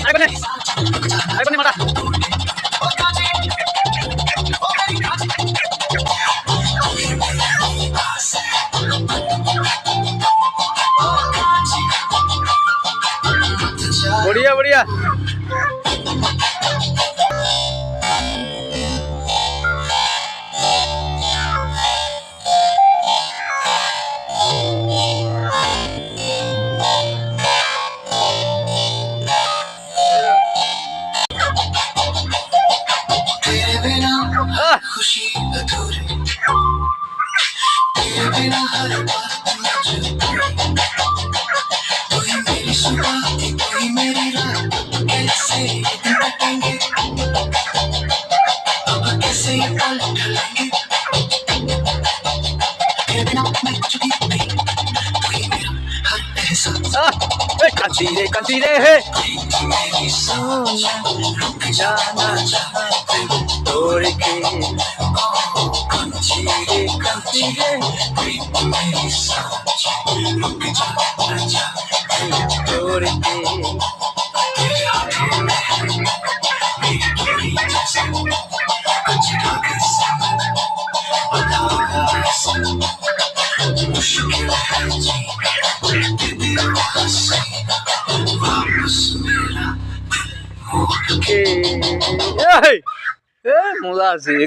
আরেকবার নে, আরেকবার নে মাথা। बढ़िया बढ़िया। खुशी अधूरी तेरे बिना हर बात कोई मेरी सुबह कोई मेरी रात कैसे ये दिन कटेंगे अब कैसे ये पल ढलेंगे तेरे बिना मैं कुछ भी नहीं तू ही मेरा हर एहसास कांची रे है मेरी सोच रुक जाना चाहते तोड़ के कांची रे मेरी सोच रुक जाना चाहते तोड़ के तेरे हाथों में है मेरी डोरी जैसे कुछ धागे से बंधा ऐसे मुश्किल है जीना दिल हसीना वापस मेरा दिल मोड़ के ए मुला से